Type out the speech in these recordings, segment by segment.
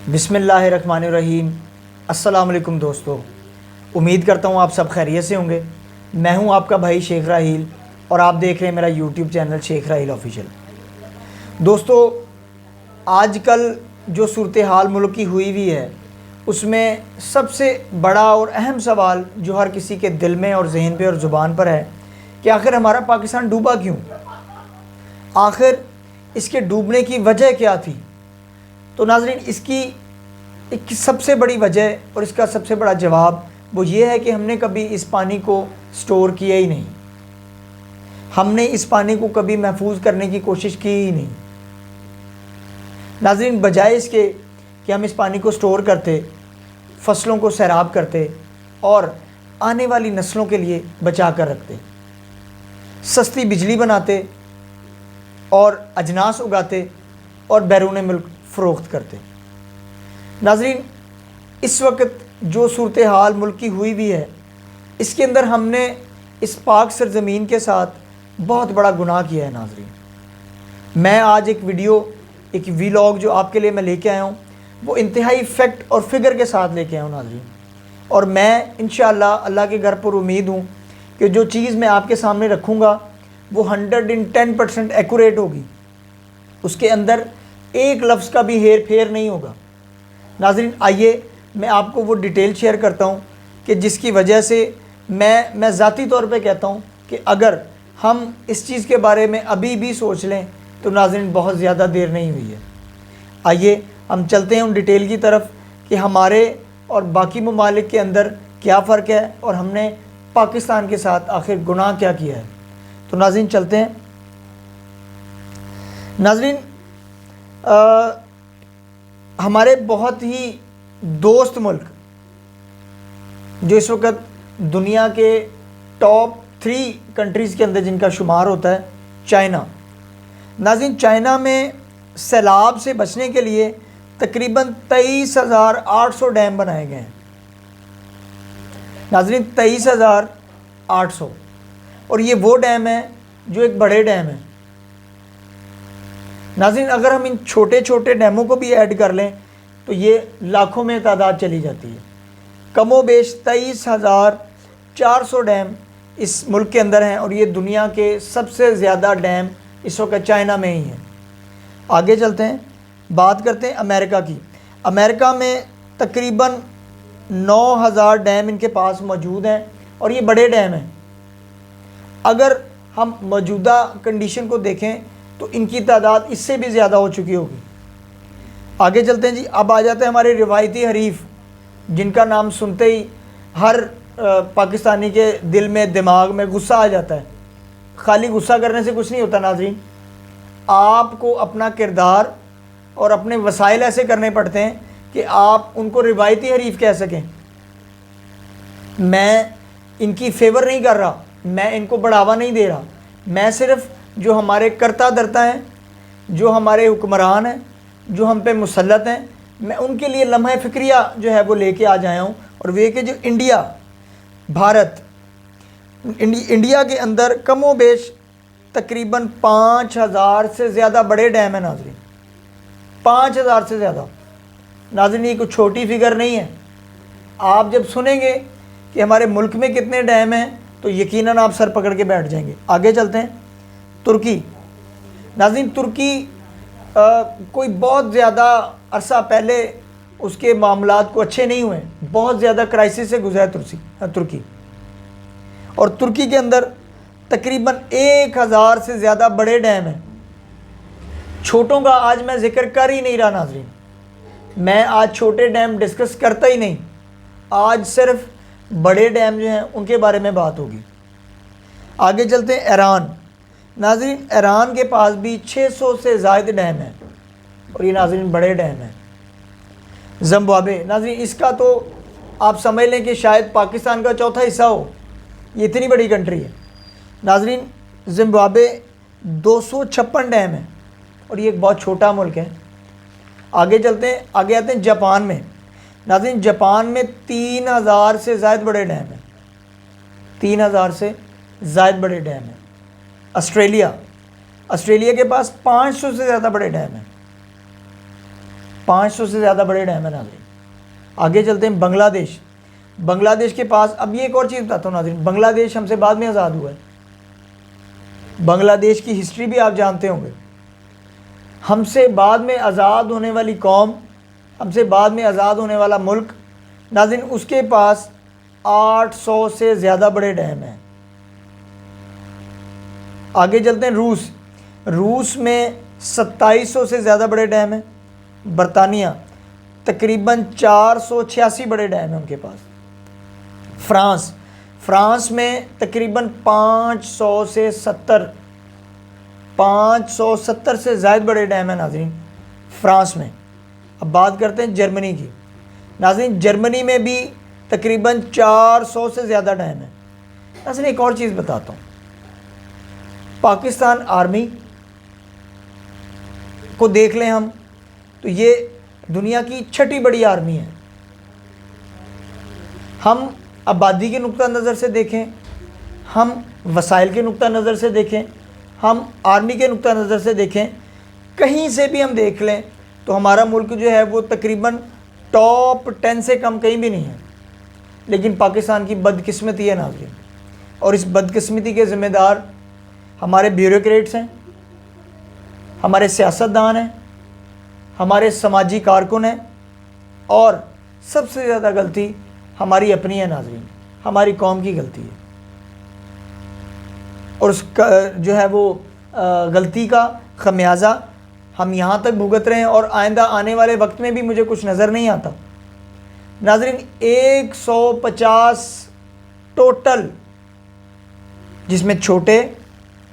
بسم اللہ الرحمن الرحیم۔ السلام علیکم دوستو، امید کرتا ہوں آپ سب خیریت سے ہوں گے۔ میں ہوں آپ کا بھائی شیخ راحیل اور آپ دیکھ رہے ہیں میرا یوٹیوب چینل شیخ راحیل آفیشیل۔ دوستو، آج کل جو صورتحال ملک کی ہوئی ہے اس میں سب سے بڑا اور اہم سوال جو ہر کسی کے دل میں اور ذہن پہ اور زبان پر ہے کہ آخر ہمارا پاکستان ڈوبا کیوں؟ آخر اس کے ڈوبنے کی وجہ کیا تھی؟ تو ناظرین، اس کی ایک سب سے بڑی وجہ اور اس کا سب سے بڑا جواب وہ یہ ہے کہ ہم نے کبھی اس پانی کو سٹور کیا ہی نہیں۔ ہم نے اس پانی کو کبھی محفوظ کرنے کی کوشش کی ہی نہیں۔ ناظرین، بجائے اس کے کہ ہم اس پانی کو سٹور کرتے، فصلوں کو سیراب کرتے اور آنے والی نسلوں کے لیے بچا کر رکھتے، سستی بجلی بناتے اور اجناس اگاتے اور بیرون ملک فروخت کرتے۔ ناظرین، اس وقت جو صورتحال ملک کی ہوئی ہے اس کے اندر ہم نے اس پاک سرزمین کے ساتھ بہت بڑا گناہ کیا ہے۔ ناظرین، میں آج ایک ویلاگ جو آپ کے لیے میں لے کے آیا ہوں وہ انتہائی فیکٹ اور فگر کے ساتھ لے کے آیا ہوں ناظرین، اور میں انشاءاللہ اللہ کے گھر پر امید ہوں کہ جو چیز میں آپ کے سامنے رکھوں گا وہ 110% ایکوریٹ ہوگی، اس کے اندر ایک لفظ کا بھی ہیر پھیر نہیں ہوگا۔ ناظرین، آئیے میں آپ کو وہ ڈیٹیل شیئر کرتا ہوں کہ جس کی وجہ سے میں ذاتی طور پہ کہتا ہوں کہ اگر ہم اس چیز کے بارے میں ابھی بھی سوچ لیں تو ناظرین بہت زیادہ دیر نہیں ہوئی ہے۔ آئیے ہم چلتے ہیں ان ڈیٹیل کی طرف کہ ہمارے اور باقی ممالک کے اندر کیا فرق ہے اور ہم نے پاکستان کے ساتھ آخر گناہ کیا کیا ہے۔ تو ناظرین چلتے ہیں۔ ناظرین، ہمارے بہت ہی دوست ملک جو اس وقت دنیا کے ٹاپ 3 کنٹریز کے اندر جن کا شمار ہوتا ہے، چائنا۔ ناظرین، چائنا میں سیلاب سے بچنے کے لیے تقریباً 23,800 ڈیم بنائے گئے ہیں۔ ناظرین، 23,800، اور یہ وہ ڈیم ہیں جو ایک بڑے ڈیم ہیں۔ ناظرین، اگر ہم ان چھوٹے چھوٹے ڈیموں کو بھی ایڈ کر لیں تو یہ لاکھوں میں تعداد چلی جاتی ہے۔ کم و بیش 23,400 ڈیم اس ملک کے اندر ہیں، اور یہ دنیا کے سب سے زیادہ ڈیم اس وقت چائنا میں ہی ہیں۔ آگے چلتے ہیں، بات کرتے ہیں امریکہ کی۔ امریکہ میں تقریباً 9,000 ڈیم ان کے پاس موجود ہیں، اور یہ بڑے ڈیم ہیں۔ اگر ہم موجودہ کنڈیشن کو دیکھیں تو ان کی تعداد اس سے بھی زیادہ ہو چکی ہوگی۔ آگے چلتے ہیں جی، اب آ جاتے ہیں ہمارے روایتی حریف جن کا نام سنتے ہی ہر پاکستانی کے دل میں دماغ میں غصہ آ جاتا ہے۔ خالی غصہ کرنے سے کچھ نہیں ہوتا ناظرین، آپ کو اپنا کردار اور اپنے وسائل ایسے کرنے پڑتے ہیں کہ آپ ان کو روایتی حریف کہہ سکیں۔ میں ان کی فیور نہیں کر رہا، میں ان کو بڑھاوا نہیں دے رہا، میں صرف جو ہمارے کرتا درتا ہیں، جو ہمارے حکمران ہیں، جو ہم پہ مسلط ہیں، میں ان کے لیے لمحہ فکریہ جو ہے وہ لے کے آ جایا ہوں، اور وہ کہ جو انڈیا کے اندر کم و بیش تقریباً 5,000 سے زیادہ بڑے ڈیم ہیں ناظرین، 5,000 سے زیادہ۔ ناظرین، یہ کوئی چھوٹی فگر نہیں ہے۔ آپ جب سنیں گے کہ ہمارے ملک میں کتنے ڈیم ہیں تو یقیناً آپ سر پکڑ کے بیٹھ جائیں گے۔ آگے چلتے ہیں، ترکی۔ ناظرین، ترکی کوئی بہت زیادہ عرصہ پہلے اس کے معاملات کو اچھے نہیں ہوئے، بہت زیادہ کرائسس سے گزرا ترکی، اور ترکی کے اندر تقریباً 1,000 سے زیادہ بڑے ڈیم ہیں۔ چھوٹوں کا آج میں ذکر کر ہی نہیں رہا ناظرین، میں آج چھوٹے ڈیم ڈسکس کرتا ہی نہیں، آج صرف بڑے ڈیم جو ہیں ان کے بارے میں بات ہوگی۔ آگے چلتے ہیں، ایران۔ ناظرین، ایران کے پاس بھی 600 سے زائد ڈیم ہیں، اور یہ ناظرین بڑے ڈیم ہیں۔ زمبابوے۔ ناظرین، اس کا تو آپ سمجھ لیں کہ شاید پاکستان کا چوتھا حصہ ہو، یہ اتنی بڑی کنٹری ہے۔ ناظرین، زمبابوے 256 ڈیم ہیں، اور یہ ایک بہت چھوٹا ملک ہے۔ آگے چلتے ہیں، آگے آتے ہیں جاپان میں۔ ناظرین، جاپان میں 3,000 سے زائد بڑے ڈیم ہیں، 3,000 سے زائد بڑے ڈیم ہیں۔ آسٹریلیا کے پاس 500 سے زیادہ بڑے ڈیم ہیں۔ 500 سے زیادہ بڑے ڈیم ہیں ناظرین۔ آگے چلتے ہیں بنگلہ دیش۔ بنگلہ دیش کے پاس، اب یہ ایک اور چیز بتاتا ہوں ناظرین، بنگلہ دیش ہم سے بعد میں آزاد ہوا ہے۔ بنگلہ دیش کی ہسٹری بھی آپ جانتے ہوں گے۔ ہم سے بعد میں آزاد ہونے والی قوم، ہم سے بعد میں آزاد ہونے والا ملک ناظرین، اس کے پاس 800 سے زیادہ بڑے ڈیم ہیں۔ آگے چلتے ہیں روس۔ روس میں 2700 سے زیادہ بڑے ڈیم ہیں۔ برطانیہ تقریباً 486 بڑے ڈیم ہیں ان کے پاس۔ فرانس میں تقریباً 570 سے زائد بڑے ڈیم ہیں ناظرین فرانس میں۔ اب بات کرتے ہیں جرمنی کی۔ ناظرین جرمنی میں بھی تقریباً 400 سے زیادہ ڈیم ہیں۔ ناظرین ایک اور چیز بتاتا ہوں، پاکستان آرمی کو دیکھ لیں ہم تو یہ دنیا کی 6ٹھی بڑی آرمی ہے۔ ہم آبادی کے نقطہ نظر سے دیکھیں، ہم وسائل کے نقطہ نظر سے دیکھیں، ہم آرمی کے نقطہ نظر سے دیکھیں، کہیں سے بھی ہم دیکھ لیں تو ہمارا ملک جو ہے وہ تقریباً ٹاپ 10 سے کم کہیں بھی نہیں ہے۔ لیکن پاکستان کی بدقسمتی ہے ناظرین، اور اس بدقسمتی کے ذمہ دار ہمارے بیوروکریٹس ہیں، ہمارے سیاستدان ہیں، ہمارے سماجی کارکن ہیں، اور سب سے زیادہ غلطی ہماری اپنی ہے ناظرین، ہماری قوم کی غلطی ہے۔ اور اس کا جو ہے وہ غلطی کا خمیازہ ہم یہاں تک بھگت رہے ہیں، اور آئندہ آنے والے وقت میں بھی مجھے کچھ نظر نہیں آتا۔ ناظرین 150 ٹوٹل، جس میں چھوٹے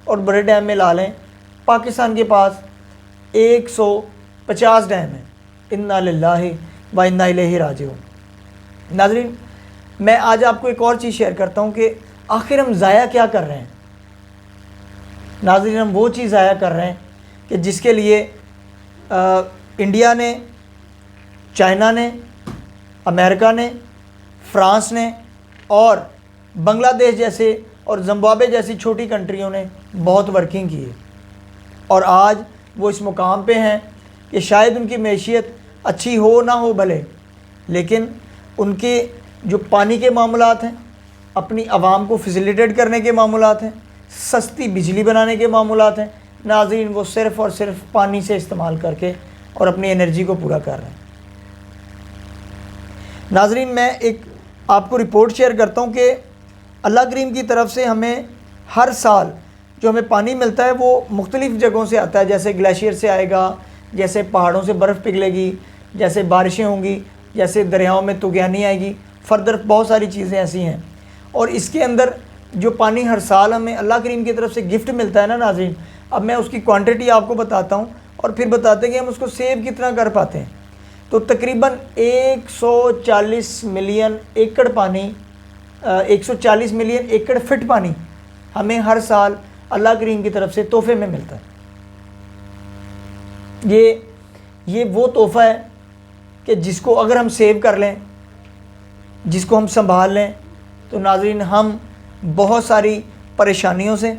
اور بڑے ڈیم میں لا لیں، پاکستان کے پاس 150 ڈیم ہیں۔ انا للہ و انا الیہ راجعون۔ ناظرین میں آج آپ کو ایک اور چیز شیئر کرتا ہوں کہ آخر ہم ضائع کیا کر رہے ہیں۔ ناظرین ہم وہ چیز ضائع کر رہے ہیں کہ جس کے لیے انڈیا نے، چائنا نے، امریکہ نے، فرانس نے اور بنگلہ دیش جیسے اور زمبابوے جیسی چھوٹی کنٹریوں نے بہت ورکنگ کی ہے، اور آج وہ اس مقام پہ ہیں کہ شاید ان کی معیشت اچھی ہو نہ ہو بھلے، لیکن ان کے جو پانی کے معاملات ہیں، اپنی عوام کو فیسیلیٹیٹ کرنے کے معاملات ہیں، سستی بجلی بنانے کے معاملات ہیں، ناظرین وہ صرف اور صرف پانی سے استعمال کر کے اور اپنی انرجی کو پورا کر رہے ہیں۔ ناظرین میں ایک آپ کو رپورٹ شیئر کرتا ہوں کہ اللہ کریم کی طرف سے ہمیں ہر سال جو ہمیں پانی ملتا ہے وہ مختلف جگہوں سے آتا ہے، جیسے گلیشیئر سے آئے گا، جیسے پہاڑوں سے برف پگھلے گی، جیسے بارشیں ہوں گی، جیسے دریاؤں میں طغیانی آئے گی، فردر بہت ساری چیزیں ایسی ہیں۔ اور اس کے اندر جو پانی ہر سال ہمیں اللہ کریم کی طرف سے گفٹ ملتا ہے نا ناظرین، اب میں اس کی کوانٹٹی آپ کو بتاتا ہوں اور پھر بتاتے ہیں کہ ہم اس کو سیو کتنا کر پاتے ہیں۔ تو تقریباً 140 ملین ایکڑ پانی، 140 ملین ایکڑ فٹ پانی ہمیں ہر سال اللہ کریم کی طرف سے تحفے میں ملتا ہے۔ یہ وہ تحفہ ہے کہ جس کو اگر ہم سیو کر لیں، جس کو ہم سنبھال لیں، تو ناظرین ہم بہت ساری پریشانیوں سے،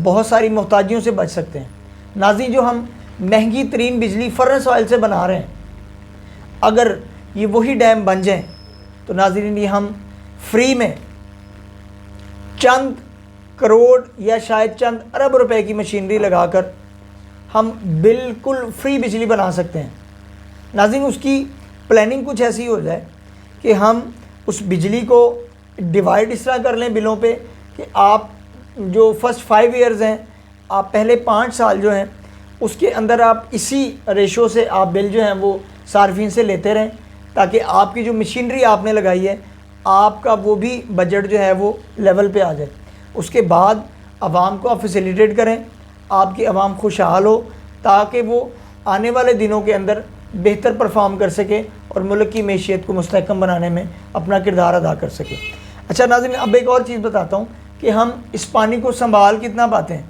بہت ساری محتاجیوں سے بچ سکتے ہیں۔ ناظرین جو ہم مہنگی ترین بجلی فرنس آئل سے بنا رہے ہیں، اگر یہ وہی ڈیم بن جائیں تو ناظرین یہ ہم فری میں چند کروڑ یا شاید چند ارب روپے کی مشینری لگا کر ہم بالکل فری بجلی بنا سکتے ہیں۔ ناظرین اس کی پلاننگ کچھ ایسی ہو جائے کہ ہم اس بجلی کو ڈیوائڈ اس طرح کر لیں بلوں پہ کہ آپ جو فرسٹ 5 ایئرز ہیں، آپ پہلے 5 سال جو ہیں اس کے اندر آپ اسی ریشو سے آپ بل جو ہیں وہ صارفین سے لیتے رہیں، تاکہ آپ کی جو مشینری آپ نے لگائی ہے آپ کا وہ بھی بجٹ جو ہے وہ لیول پہ آ جائے۔ اس کے بعد عوام کو آپ فیسیلیٹیٹ کریں، آپ کی عوام خوشحال ہو، تاکہ وہ آنے والے دنوں کے اندر بہتر پرفارم کر سکے اور ملک کی معیشت کو مستحکم بنانے میں اپنا کردار ادا کر سکے۔ اچھا ناظرین اب ایک اور چیز بتاتا ہوں کہ ہم اس پانی کو سنبھال کتنا پاتے ہیں۔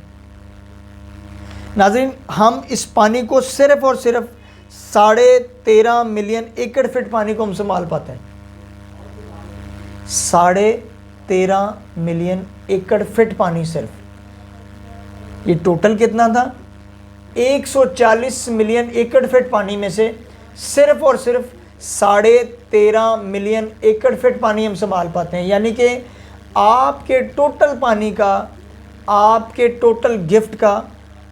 ناظرین ہم اس پانی کو صرف اور صرف 13.5 ملین ایکڑ فٹ پانی کو ہم سنبھال پاتے ہیں۔ 13.5 ملین ایکڑ فٹ پانی صرف، یہ ٹوٹل کتنا تھا؟ 140 ملین ایکڑ فٹ پانی میں سے صرف اور صرف 13.5 ملین ایکڑ فٹ پانی ہم سنبھال پاتے ہیں، یعنی کہ آپ کے ٹوٹل پانی کا، آپ کے ٹوٹل گفٹ کا،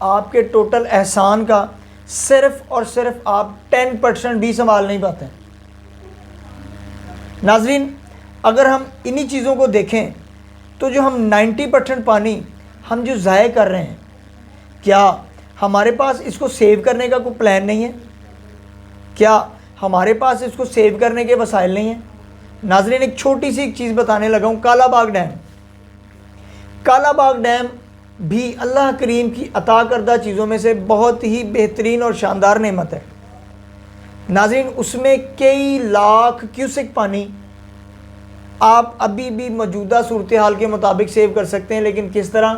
آپ کے ٹوٹل احسان کا صرف اور صرف آپ 10% بھی سنبھال نہیں پاتے ہیں۔ ناظرین، اگر ہم انہی چیزوں کو دیکھیں تو جو ہم 90% پانی ہم جو ضائع کر رہے ہیں، کیا ہمارے پاس اس کو سیو کرنے کا کوئی پلان نہیں ہے؟ کیا ہمارے پاس اس کو سیو کرنے کے وسائل نہیں ہیں؟ ناظرین، ایک چھوٹی سی ایک چیز بتانے لگا ہوں، کالا باغ ڈیم۔ کالا باغ ڈیم بھی اللہ کریم کی عطا کردہ چیزوں میں سے بہت ہی بہترین اور شاندار نعمت ہے۔ ناظرین، اس میں کئی لاکھ کیوسک پانی آپ ابھی بھی موجودہ صورتحال کے مطابق سیو کر سکتے ہیں، لیکن کس طرح؟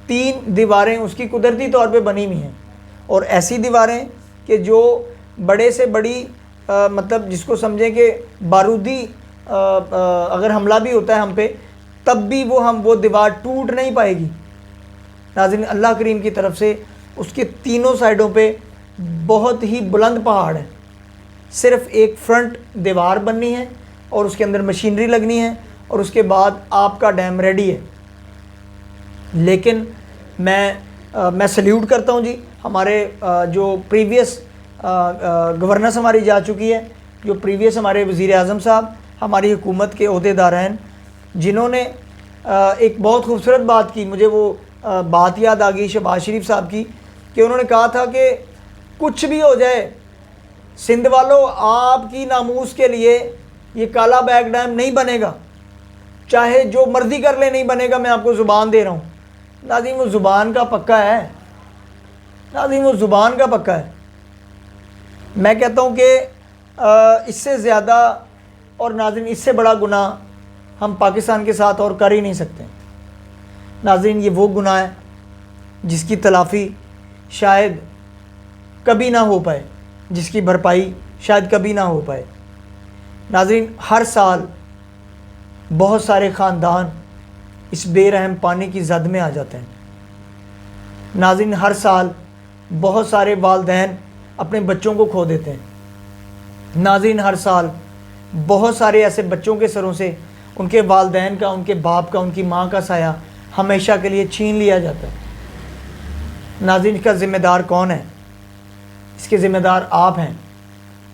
3 دیواریں اس کی قدرتی طور پہ بنی ہوئی ہیں، اور ایسی دیواریں کہ جو بڑے سے بڑی مطلب جس کو سمجھیں کہ بارودی اگر حملہ بھی ہوتا ہے ہم پہ، تب بھی وہ دیوار ٹوٹ نہیں پائے گی۔ ناظرین، اللہ کریم کی طرف سے اس کے تینوں سائڈوں پہ بہت ہی بلند پہاڑ ہیں، صرف ایک فرنٹ دیوار بننی ہے اور اس کے اندر مشینری لگنی ہے، اور اس کے بعد آپ کا ڈیم ریڈی ہے۔ لیکن میں سلیوٹ کرتا ہوں جی ہمارے جو پریویس گورننس ہماری جا چکی ہے، جو پریویس ہمارے وزیر اعظم صاحب، ہماری حکومت کے عہدیدارین، جنہوں نے ایک بہت خوبصورت بات کی۔ مجھے وہ بات یاد آ گئی شہباز شریف صاحب کی، کہ انہوں نے کہا تھا کہ کچھ بھی ہو جائے سندھ والوں، آپ کی ناموس کے لیے یہ کالا باغ ڈیم نہیں بنے گا، چاہے جو مرضی کر لے نہیں بنے گا، میں آپ کو زبان دے رہا ہوں۔ ناظرین، وہ زبان کا پکا ہے، ناظرین وہ زبان کا پکا ہے۔ میں کہتا ہوں کہ اس سے زیادہ اور ناظرین اس سے بڑا گناہ ہم پاکستان کے ساتھ اور کر ہی نہیں سکتے۔ ناظرین، یہ وہ گناہ ہے جس کی تلافی شاید کبھی نہ ہو پائے، جس کی بھرپائی شاید کبھی نہ ہو پائے۔ ناظرین، ہر سال بہت سارے خاندان اس بے رحم پانی کی زد میں آ جاتے ہیں۔ ناظرین، ہر سال بہت سارے والدین اپنے بچوں کو کھو دیتے ہیں۔ ناظرین، ہر سال بہت سارے ایسے بچوں کے سروں سے ان کے والدین کا، ان کے باپ کا، ان کی ماں کا سایہ ہمیشہ کے لیے چھین لیا جاتا ہے۔ ناظرین، اس کا ذمہ دار کون ہے؟ اس کے ذمہ دار آپ ہیں،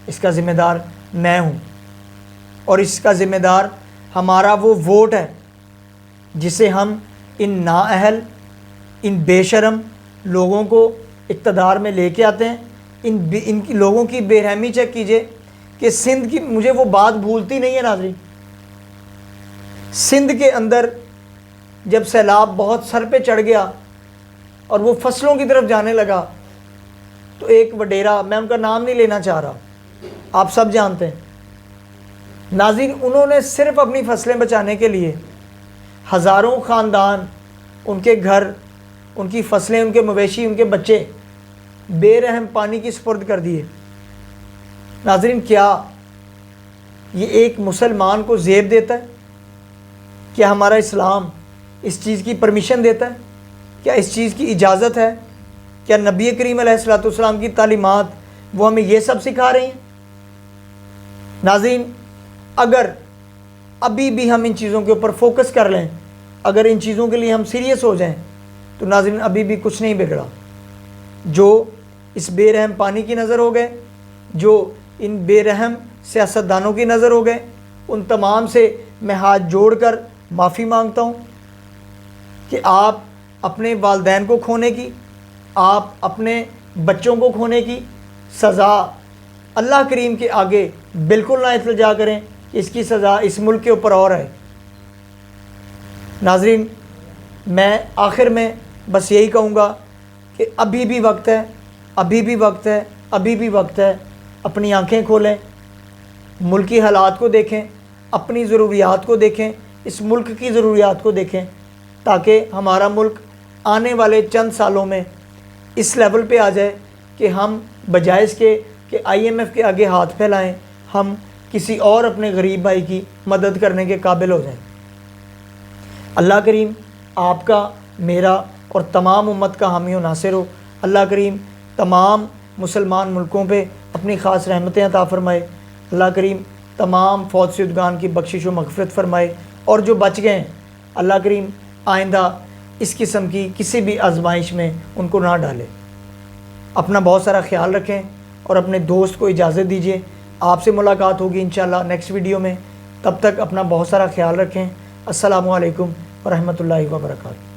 اس کا ذمہ دار میں ہوں، اور اس کا ذمہ دار ہمارا وہ ووٹ ہے جسے ہم ان نااہل، ان بے شرم لوگوں کو اقتدار میں لے کے آتے ہیں۔ ان کی لوگوں کی بے رحمی چیک کیجئے کہ سندھ کی، مجھے وہ بات بھولتی نہیں ہے ناظرین، سندھ کے اندر جب سیلاب بہت سر پہ چڑھ گیا اور وہ فصلوں کی طرف جانے لگا، تو ایک وڈیرا، میں ان کا نام نہیں لینا چاہ رہا، آپ سب جانتے ہیں ناظرین، انہوں نے صرف اپنی فصلیں بچانے کے لیے ہزاروں خاندان، ان کے گھر، ان کی فصلیں، ان کے مویشی، ان کے بچے بے رحم پانی کی سپرد کر دیے۔ ناظرین، کیا یہ ایک مسلمان کو زیب دیتا ہے؟ کیا ہمارا اسلام اس چیز کی پرمیشن دیتا ہے؟ کیا اس چیز کی اجازت ہے؟ کیا نبی کریم علیہ الصلوۃ والسلام کی تعلیمات وہ ہمیں یہ سب سکھا رہی ہیں؟ ناظرین، اگر ابھی بھی ہم ان چیزوں کے اوپر فوکس کر لیں، اگر ان چیزوں کے لیے ہم سیریس ہو جائیں، تو ناظرین ابھی بھی کچھ نہیں بگڑا۔ جو اس بے رحم پانی کی نظر ہو گئے، جو ان بے رحم سیاستدانوں کی نظر ہو گئے، ان تمام سے میں ہاتھ جوڑ کر معافی مانگتا ہوں کہ آپ اپنے والدین کو کھونے کی، آپ اپنے بچوں کو کھونے کی سزا اللہ کریم کے آگے بالکل نہ التجا کریں کہ اس کی سزا اس ملک کے اوپر اور ہے۔ ناظرین، میں آخر میں بس یہی کہوں گا کہ ابھی بھی وقت ہے، ابھی بھی وقت ہے، ابھی بھی وقت ہے، اپنی آنکھیں کھولیں، ملکی حالات کو دیکھیں، اپنی ضروریات کو دیکھیں، اس ملک کی ضروریات کو دیکھیں، تاکہ ہمارا ملک آنے والے چند سالوں میں اس لیول پہ آ جائے کہ ہم بجائے اس کے کہ IMF کے آگے ہاتھ پھیلائیں، ہم کسی اور اپنے غریب بھائی کی مدد کرنے کے قابل ہو جائیں۔ اللہ کریم آپ کا، میرا اور تمام امت کا حامی و ناصر ہو۔ اللہ کریم تمام مسلمان ملکوں پہ اپنی خاص رحمتیں عطا فرمائے۔ اللہ کریم تمام فوت شدگان کی بخشش و مغفرت فرمائے، اور جو بچ گئے ہیں اللہ کریم آئندہ اس قسم کی کسی بھی آزمائش میں ان کو نہ ڈالے۔ اپنا بہت سارا خیال رکھیں اور اپنے دوست کو اجازت دیجیے، آپ سے ملاقات ہوگی انشاءاللہ نیکسٹ ویڈیو میں۔ تب تک اپنا بہت سارا خیال رکھیں۔ السلام علیکم ورحمۃ اللہ وبرکاتہ۔